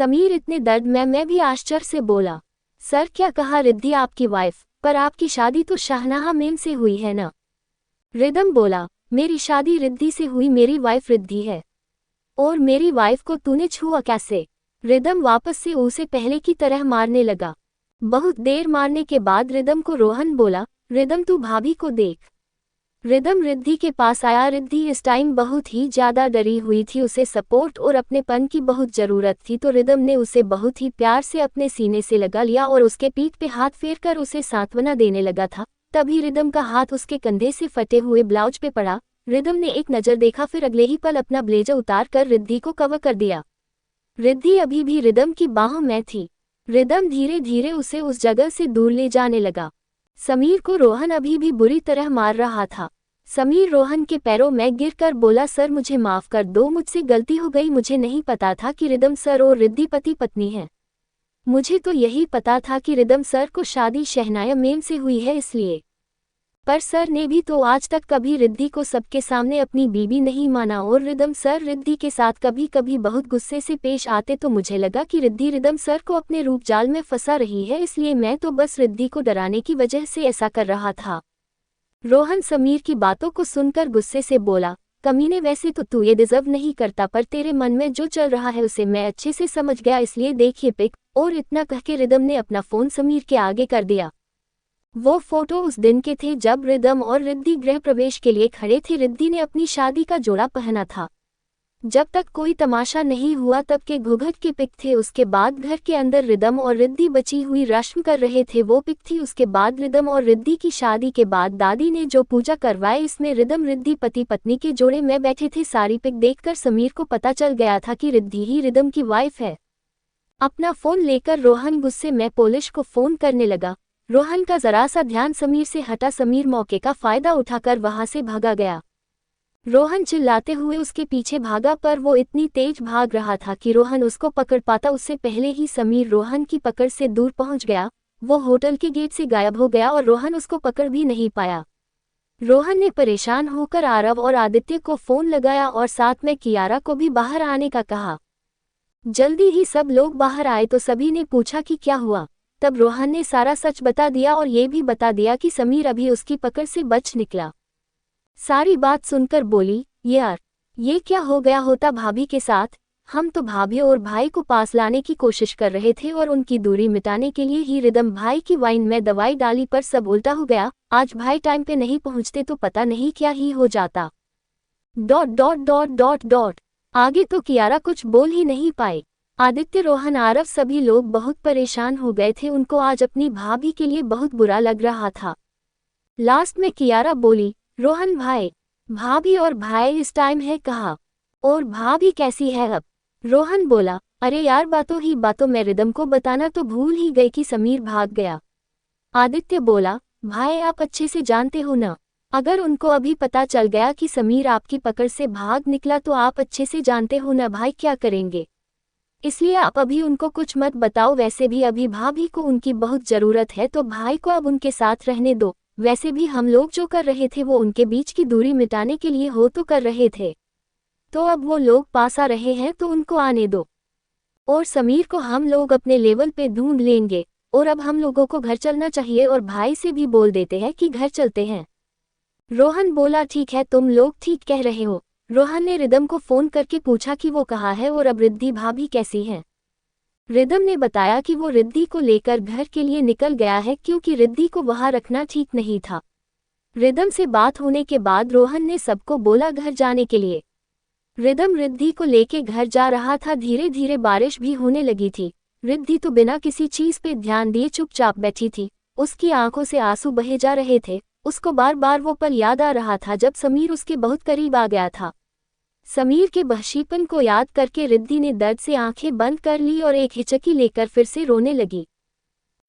समीर इतने दर्द में मैं भी आश्चर्य से बोला, सर क्या कहा? रिद्धि आपकी वाइफ, पर आपकी शादी तो शाहनाहा मेम से हुई है ना? रिदम बोला, मेरी शादी रिद्धि से हुई, मेरी वाइफ रिद्धि है। और मेरी वाइफ को तूने छुआ कैसे? रिदम वापस से उसे पहले की तरह मारने लगा। बहुत देर मारने के बाद रिदम को रोहन बोला, रिदम तू भाभी को देख। रिदम रिद्धि के पास आया। रिद्धि इस टाइम बहुत ही ज्यादा डरी हुई थी, उसे सपोर्ट और अपनेपन की बहुत जरूरत थी, तो रिदम ने उसे बहुत ही प्यार से अपने सीने से लगा लिया और उसके पीठ पे हाथ फेरकर उसे सांत्वना देने लगा था। तभी रिदम का हाथ उसके कंधे से फटे हुए ब्लाउज पे पड़ा। रिदम ने एक नजर देखा, फिर अगले ही पल अपना ब्लेजर उतार कर रिद्धि को कवर कर दिया। रिद्धि अभी भी रिदम की बाहों में थी। रिदम धीरे धीरे उसे उस जगह से दूर ले जाने लगा। समीर को रोहन अभी भी बुरी तरह मार रहा था। समीर रोहन के पैरों में गिरकर बोला, सर मुझे माफ कर दो, मुझसे गलती हो गई, मुझे नहीं पता था कि रिदम सर और रिद्धि पति पत्नी हैं। मुझे तो यही पता था कि रिदम सर को शादी शहनाया मेम से हुई है इसलिए। पर सर ने भी तो आज तक कभी रिद्धि को सबके सामने अपनी बीवी नहीं माना, और रिदम सर रिद्धि के साथ कभी कभी बहुत गुस्से से पेश आते, तो मुझे लगा कि रिद्धि रिदम सर को अपने रूप जाल में फंसा रही है, इसलिए मैं तो बस रिद्धि को डराने की वजह से ऐसा कर रहा था। रोहन समीर की बातों को सुनकर गुस्से से बोला, कमीने वैसे तो तू ये डिजर्व नहीं करता, पर तेरे मन में जो चल रहा है उसे मैं अच्छे से समझ गया, इसलिए देखिए पिक। और इतना कह के रिदम ने अपना फोन समीर के आगे कर दिया। वो फोटो उस दिन के थे जब रिदम और रिद्धि गृह प्रवेश के लिए खड़े थे। रिद्धि ने अपनी शादी का जोड़ा पहना था। जब तक कोई तमाशा नहीं हुआ तब के घूंघट के पिक थे। उसके बाद घर के अंदर रिदम और रिद्धि बची हुई रस्म कर रहे थे, वो पिक थी। उसके बाद रिदम और रिद्धि की शादी के बाद दादी ने जो पूजा करवाई, इसमें रिदम रिद्धि पति पत्नी के जोड़े में बैठे थे। सारी पिक देखकर समीर को पता चल गया था कि रिद्धि ही रिदम की वाइफ है। अपना फोन लेकर रोहन गुस्से में पोलिश को फोन करने लगा। रोहन का जरा सा ध्यान समीर से हटा। समीर मौके का फायदा उठाकर वहां से भागा गया। रोहन चिल्लाते हुए उसके पीछे भागा, पर वो इतनी तेज भाग रहा था कि रोहन उसको पकड़ पाता उससे पहले ही समीर रोहन की पकड़ से दूर पहुंच गया। वो होटल के गेट से गायब हो गया और रोहन उसको पकड़ भी नहीं पाया। रोहन ने परेशान होकर आरव और आदित्य को फोन लगाया और साथ में कियारा को भी बाहर आने का कहा। जल्दी ही सब लोग बाहर आए तो सभी ने पूछा कि क्या हुआ। तब रोहन ने सारा सच बता दिया और ये भी बता दिया कि समीर अभी उसकी पकड़ से बच निकला। सारी बात सुनकर बोली, यार ये क्या हो गया होता भाभी के साथ? हम तो भाभी और भाई को पास लाने की कोशिश कर रहे थे और उनकी दूरी मिटाने के लिए ही रिदम भाई की वाइन में दवाई डाली, पर सब उल्टा हो गया। आज भाई टाइम पे नहीं पहुंचते तो पता नहीं क्या ही हो जाता। ... आगे तो कियारा कुछ बोल ही नहीं पाए। आदित्य, रोहन, आरव सभी लोग बहुत परेशान हो गए थे। उनको आज अपनी भाभी के लिए बहुत बुरा लग रहा था। लास्ट में कियारा बोली, रोहन भाई, भाभी और भाई इस टाइम है कहाँ? और भाभी कैसी है अब? रोहन बोला, अरे यार बातों ही बातों में रिदम को बताना तो भूल ही गए कि समीर भाग गया। आदित्य बोला, भाई आप अच्छे से जानते हो ना, अगर उनको अभी पता चल गया कि समीर आपकी पकड़ से भाग निकला तो आप अच्छे से जानते हो ना भाई क्या करेंगे, इसलिए आप अभी उनको कुछ मत बताओ। वैसे भी अभी भाभी को उनकी बहुत जरूरत है, तो भाई को अब उनके साथ रहने दो। वैसे भी हम लोग जो कर रहे थे वो उनके बीच की दूरी मिटाने के लिए हो तो कर रहे थे, तो अब वो लोग पास आ रहे हैं तो उनको आने दो। और समीर को हम लोग अपने लेवल पे ढूंढ लेंगे, और अब हम लोगों को घर चलना चाहिए और भाई से भी बोल देते हैं कि घर चलते हैं। रोहन बोला, ठीक है तुम लोग ठीक कह रहे हो। रोहन ने रिदम को फोन करके पूछा कि वो कहाँ है और अब रिद्धि भाभी कैसी हैं। रिदम ने बताया कि वो रिद्धि को लेकर घर के लिए निकल गया है, क्योंकि रिद्धि को वहां रखना ठीक नहीं था। रिदम से बात होने के बाद रोहन ने सबको बोला घर जाने के लिए। रिदम रिद्धि को लेके घर जा रहा था। धीरे धीरे बारिश भी होने लगी थी। रिद्धि तो बिना किसी चीज पे ध्यान दिए चुपचाप बैठी थी। उसकी आंखों से आंसू बहे जा रहे थे। उसको बार बार वो पल याद आ रहा था जब समीर उसके बहुत करीब आ गया था। समीर के वहशीपन को याद करके रिद्धि ने दर्द से आंखें बंद कर ली और एक हिचकी लेकर फिर से रोने लगी।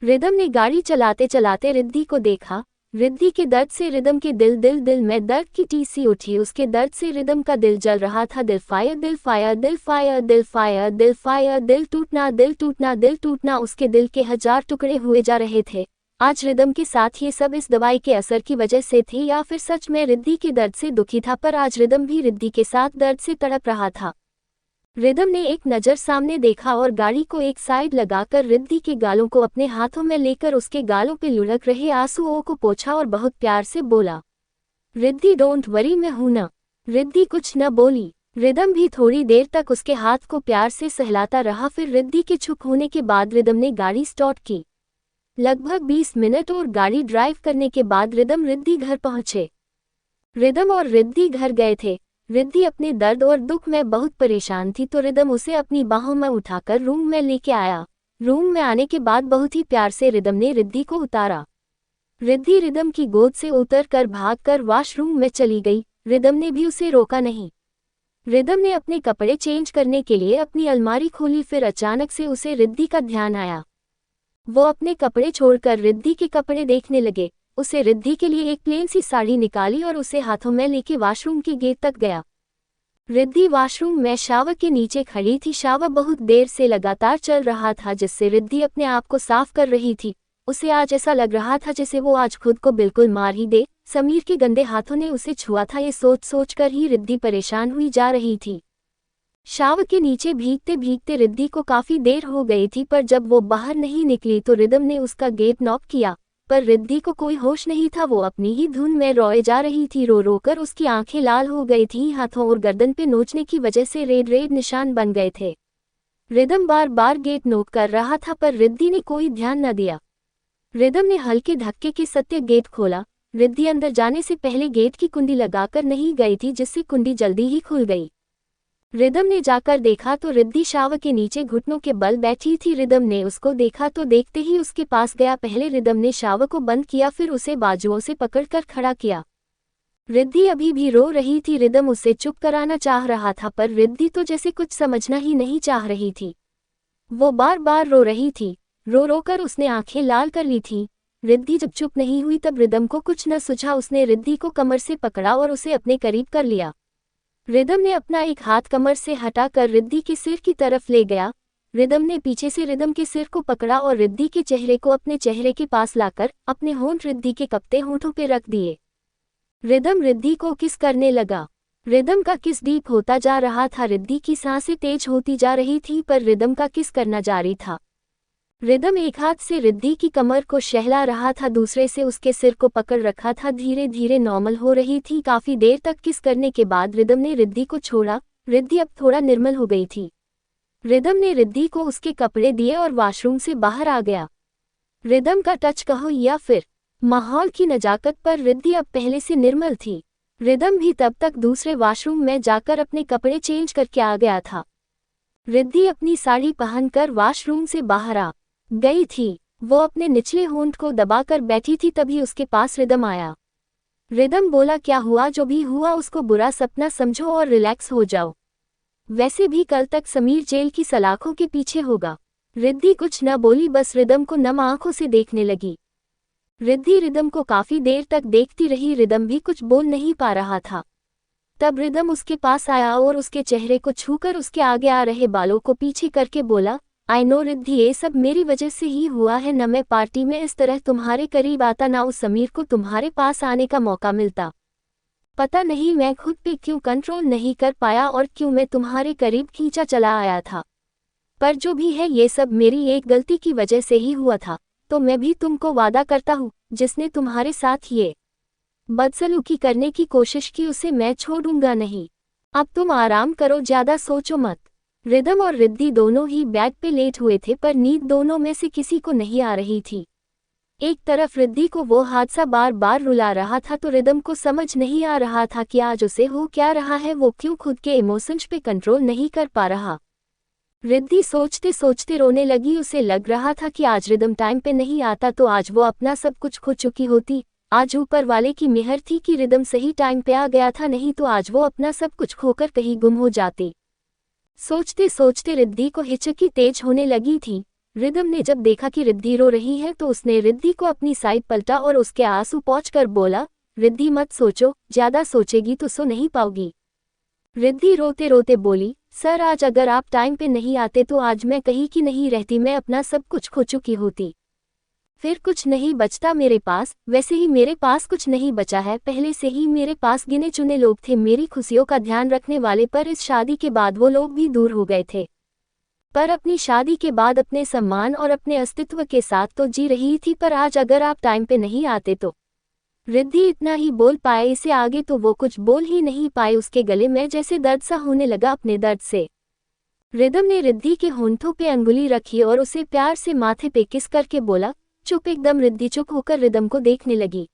रिदम ने गाड़ी चलाते चलाते रिद्धि को देखा। रिद्धि के दर्द से रिदम के दिल में दर्द की टीसी उठी। उसके दर्द से रिदम का दिल जल रहा था। दिल फायर, दिल फायर, दिल फायर, दिल फायर, दिल फायर, दिल टूटना, दिल टूटना, दिल टूटना। उसके दिल के 1000 टुकड़े हुए जा रहे थे। आज रिदम के साथ ये सब इस दवाई के असर की वजह से थी या फिर सच में रिद्धि के दर्द से दुखी था, पर आज रिदम भी रिद्धि के साथ दर्द से तड़प रहा था। रिदम ने एक नज़र सामने देखा और गाड़ी को एक साइड लगाकर रिद्धि के गालों को अपने हाथों में लेकर उसके गालों पे लुढ़क रहे आंसुओं को पोंछा और बहुत प्यार से बोला, रिद्धि डोंट वरी, मैं हूं ना। रिद्धि कुछ न बोली। रिदम भी थोड़ी देर तक उसके हाथ को प्यार से सहलाता रहा। फिर रिद्धि के चुप होने के बाद रिदम ने गाड़ी स्टार्ट की। लगभग 20 मिनट और गाड़ी ड्राइव करने के बाद रिदम रिद्धि घर पहुंचे। रिदम और रिद्धि घर गए थे। रिद्धि अपने दर्द और दुख में बहुत परेशान थी तो रिदम उसे अपनी बाहों में उठाकर रूम में लेके आया। रूम में आने के बाद बहुत ही प्यार से रिदम ने रिद्धि को उतारा। रिद्धि रिदम की गोद से उतरकर भागकर वॉशरूम में चली गई। रिदम ने भी उसे रोका नहीं। रिदम ने अपने कपड़े चेंज करने के लिए अपनी अलमारी खोली। फिर अचानक से उसे रिद्धि का ध्यान आया। वो अपने कपड़े छोड़कर रिद्धि के कपड़े देखने लगे। उसे रिद्धि के लिए एक प्लेन सी साड़ी निकाली और उसे हाथों में लेके वॉशरूम के गेट तक गया। रिद्धि वॉशरूम में शावर के नीचे खड़ी थी। शावर बहुत देर से लगातार चल रहा था जिससे रिद्धि अपने आप को साफ कर रही थी। उसे आज ऐसा लग रहा था जैसे वो आज खुद को बिल्कुल मार ही दे। समीर के गंदे हाथों ने उसे छुआ था, ये सोच सोच कर ही रिद्धि परेशान हुई जा रही थी। शावर के नीचे भीगते भीगते रिद्धि को काफी देर हो गई थी, पर जब वो बाहर नहीं निकली तो रिदम ने उसका गेट नॉक किया, पर रिद्धि को कोई होश नहीं था। वो अपनी ही धुन में रोए जा रही थी। रो रो कर उसकी आंखें लाल हो गई थीं। हाथों और गर्दन पे नोचने की वजह से रेड रेड निशान बन गए थे। रिदम बार बार गेट नॉक कर रहा था पर रिद्धि ने कोई ध्यान न दिया। रिदम ने हल्के धक्के के सत्य गेट खोला। रिद्धि अंदर जाने से पहले गेट की कुंडी लगाकर नहीं गई थी, जिससे कुंडी जल्दी ही खुल गई। रिदम ने जाकर देखा तो रिद्धि शावर के नीचे घुटनों के बल बैठी थी। रिदम ने उसको देखा तो देखते ही उसके पास गया। पहले रिदम ने शावर को बंद किया, फिर उसे बाजुओं से पकड़कर खड़ा किया। रिद्धि अभी भी रो रही थी। रिदम उसे चुप कराना चाह रहा था पर रिद्धि तो जैसे कुछ समझना ही नहीं चाह रही थी। वो बार बार रो रही थी। रो रो कर उसने आंखें लाल कर ली थी। रिद्धि जब चुप नहीं हुई तब रिदम को कुछ न सूझा। उसने रिद्धि को कमर से पकड़ा और उसे अपने करीब कर लिया। रिदम ने अपना एक हाथ कमर से हटाकर रिद्धि के सिर की तरफ ले गया। रिदम ने पीछे से रिदम के सिर को पकड़ा और रिद्धि के चेहरे को अपने चेहरे के पास लाकर अपने होंठ रिद्धि के कपते होंठों पे रख दिए। रिदम रिद्धि को किस करने लगा। रिदम का किस डीप होता जा रहा था। रिद्धि की सांसें तेज होती जा रही थी पर रिदम का किस करना जारी था। रिदम एक हाथ से रिद्धि की कमर को सहला रहा था, दूसरे से उसके सिर को पकड़ रखा था। धीरे धीरे नॉर्मल हो रही थी। काफी देर तक किस करने के बाद रिदम ने रिद्धि को छोड़ा। रिद्धि अब थोड़ा निर्मल हो गई थी। रिदम ने रिद्धि को उसके कपड़े दिए और वॉशरूम से बाहर आ गया। रिदम का टच कहो या फिर माहौल की नजाकत पर रिद्धि अब पहले से निर्मल थी। रिदम भी तब तक दूसरे वॉशरूम में जाकर अपने कपड़े चेंज करके आ गया था। रिद्धि अपनी साड़ी पहनकर वॉशरूम से बाहर आ गई थी। वो अपने निचले होंठ को दबाकर बैठी थी, तभी उसके पास रिदम आया। रिदम बोला, क्या हुआ? जो भी हुआ उसको बुरा सपना समझो और रिलैक्स हो जाओ। वैसे भी कल तक समीर जेल की सलाखों के पीछे होगा। रिद्धि कुछ न बोली, बस रिदम को नम आंखों से देखने लगी। रिद्धि रिदम को काफी देर तक देखती रही। रिदम भी कुछ बोल नहीं पा रहा था। तब रिदम उसके पास आया और उसके चेहरे को छूकर उसके आगे आ रहे बालों को पीछे करके बोला, आई नो रिद्धि, ये सब मेरी वजह से ही हुआ है। न मैं पार्टी में इस तरह तुम्हारे करीब आता, ना उस समीर को तुम्हारे पास आने का मौका मिलता। पता नहीं मैं खुद पे क्यों कंट्रोल नहीं कर पाया और क्यों मैं तुम्हारे करीब खींचा चला आया था। पर जो भी है ये सब मेरी एक गलती की वजह से ही हुआ था। तो मैं भी तुमको वादा करता हूँ, जिसने तुम्हारे साथ ये बदसलूकी करने की कोशिश की उसे मैं छोड़ूंगा नहीं। अब तुम आराम करो, ज्यादा सोचो मत। रिदम और रिद्धि दोनों ही बेड पे लेट हुए थे पर नींद दोनों में से किसी को नहीं आ रही थी। एक तरफ रिद्धि को वो हादसा बार बार रुला रहा था तो रिदम को समझ नहीं आ रहा था कि आज उसे हो क्या रहा है। वो क्यों खुद के इमोशंस पे कंट्रोल नहीं कर पा रहा। रिद्धि सोचते सोचते रोने लगी। उसे लग रहा था कि आज रिदम टाइम पे नहीं आता तो आज वो अपना सब कुछ खो चुकी होती। आज ऊपर वाले की मेहर थी कि रिदम सही टाइम पे आ गया था, नहीं तो आज वो अपना सब कुछ खोकर कहीं गुम हो जाती। सोचते सोचते रिद्धि को हिचकी तेज होने लगी थी। रिदम ने जब देखा कि रिद्धि रो रही है तो उसने रिद्धि को अपनी साइड पलटा और उसके आंसू पोंछकर बोला, रिद्धि मत सोचो, ज्यादा सोचेगी तो सो नहीं पाओगी। रिद्धि रोते रोते बोली, सर आज अगर आप टाइम पे नहीं आते तो आज मैं कहीं की नहीं रहती, मैं अपना सब कुछ खो चुकी होती। फिर कुछ नहीं बचता मेरे पास, वैसे ही मेरे पास कुछ नहीं बचा है। पहले से ही मेरे पास गिने चुने लोग थे मेरी खुशियों का ध्यान रखने वाले, पर इस शादी के बाद वो लोग भी दूर हो गए थे। पर अपनी शादी के बाद अपने सम्मान और अपने अस्तित्व के साथ तो जी रही थी, पर आज अगर आप टाइम पे नहीं आते तो। रिद्धि इतना ही बोल पाए, इसे आगे तो वो कुछ बोल ही नहीं पाए। उसके गले में जैसे दर्द सा होने लगा अपने दर्द से। रिदम ने रिद्धि के होंठों पे अंगुली रखी और उसे प्यार से माथे पे किस करके बोला, चुप एकदम। रिद्धि चुप होकर रिदम को देखने लगी।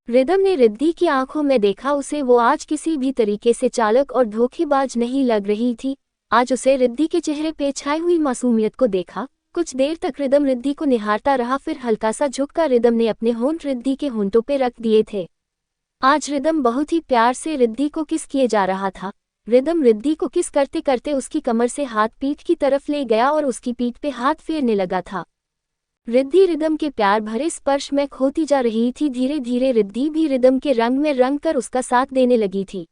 रिदम ने रिद्धि की आंखों में देखा, उसे वो आज किसी भी तरीके से चालाक और धोखेबाज नहीं लग रही थी। आज उसे रिद्धि के चेहरे पे छाई हुई मासूमियत को देखा। कुछ देर तक रिदम रिद्धि को निहारता रहा, फिर हल्का सा झुककर रिदम ने अपने होंठ रिद्धि के होंठों पे रख दिए थे। आज रिदम बहुत ही प्यार से रिद्धि को किस किए जा रहा था। रिदम रिद्धि को किस करते करते उसकी कमर से हाथ पीठ की तरफ ले गया और उसकी पीठ पे हाथ फेरने लगा था। रिद्धि रिदम के प्यार भरे स्पर्श में खोती जा रही थी। धीरे धीरे रिद्धि भी रिदम के रंग में रंग कर उसका साथ देने लगी थी।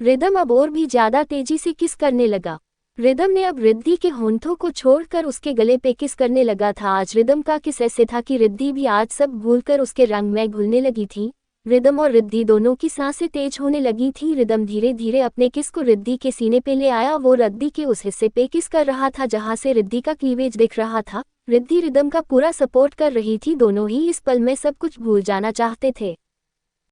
रिदम अब और भी ज्यादा तेजी से किस करने लगा। रिदम ने अब रिद्धि के होंठों को छोड़कर उसके गले पे किस करने लगा था। आज रिदम का किस ऐसे था कि रिद्धि भी आज सब भूलकर उसके रंग में घुलने लगी थी। रिदम और रिद्धि दोनों की सांसें तेज होने लगी थी। रिदम धीरे धीरे अपने किस को रिद्धि के सीने पे ले आया। वो रिद्धि के उस हिस्से पे किस कर रहा था जहां से रिद्धि का क्लीवेज दिख रहा था। रिद्धि रिदम का पूरा सपोर्ट कर रही थी। दोनों ही इस पल में सब कुछ भूल जाना चाहते थे।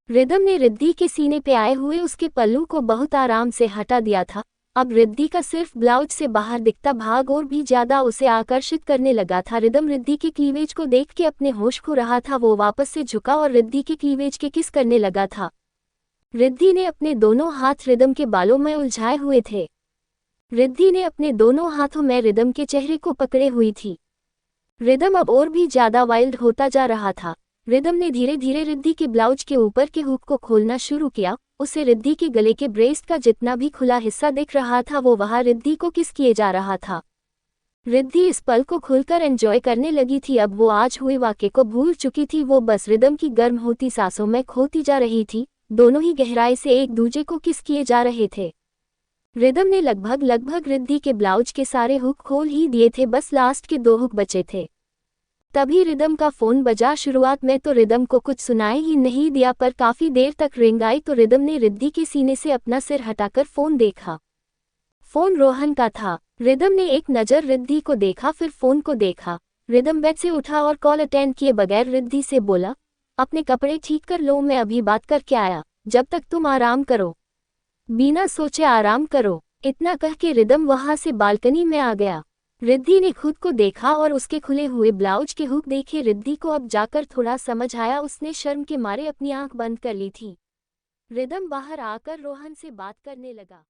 रिदम ने रिद्धि के सीने पे आए हुए उसके पल्लू को बहुत आराम से हटा दिया था। अब रिद्धि का सिर्फ ब्लाउज से बाहर दिखता भाग और भी ज्यादा उसे आकर्षित करने लगा था। रिदम रिद्धि के क्लीवेज को देख के अपने होश खो रहा था। वो वापस से झुका और रिद्धि के क्लीवेज के किस करने लगा था। रिद्धि ने अपने दोनों हाथ रिदम के बालों में उलझाए हुए थे। रिद्धि ने अपने दोनों हाथों में रिदम के चेहरे को पकड़े हुई थी। रिदम अब और भी ज्यादा वाइल्ड होता जा रहा था। रिदम ने धीरे धीरे रिद्धि के ब्लाउज के ऊपर के हुक को खोलना शुरू किया। उसे रिद्धि के गले के ब्रेस्ट का जितना भी खुला हिस्सा दिख रहा था वो वहां रिद्धि को किस किए जा रहा था। रिद्धि इस पल को खुलकर एंजॉय करने लगी थी। अब वो आज हुए वाक़े को भूल चुकी थी। वो बस रिदम की गर्म होती सांसों में खोती जा रही थी। दोनों ही गहराई से एक दूजे को किस किए जा रहे थे। रिदम ने लगभग रिद्धि के ब्लाउज के सारे हुक खोल ही दिए थे, बस लास्ट के 2 हुक बचे थे। तभी रिदम का फोन बजा। शुरुआत में तो रिदम को कुछ सुनाई ही नहीं दिया, पर काफी देर तक रिंग आई तो रिदम ने रिद्धि के सीने से अपना सिर हटाकर फोन देखा। फोन रोहन का था। रिदम ने एक नज़र रिद्धि को देखा, फिर फोन को देखा। रिदम बेड से उठा और कॉल अटेंड किए बगैर रिद्धि से बोला, अपने कपड़े ठीक कर लो, मैं अभी बात करके आया, जब तक तुम आराम करो, बिना सोचे आराम करो। इतना कह के रिदम वहां से बालकनी में आ गया। रिद्धि ने खुद को देखा और उसके खुले हुए ब्लाउज के हुक देखे। रिद्धि को अब जाकर थोड़ा समझ आया। उसने शर्म के मारे अपनी आंख बंद कर ली थी। रिदम बाहर आकर रोहन से बात करने लगा।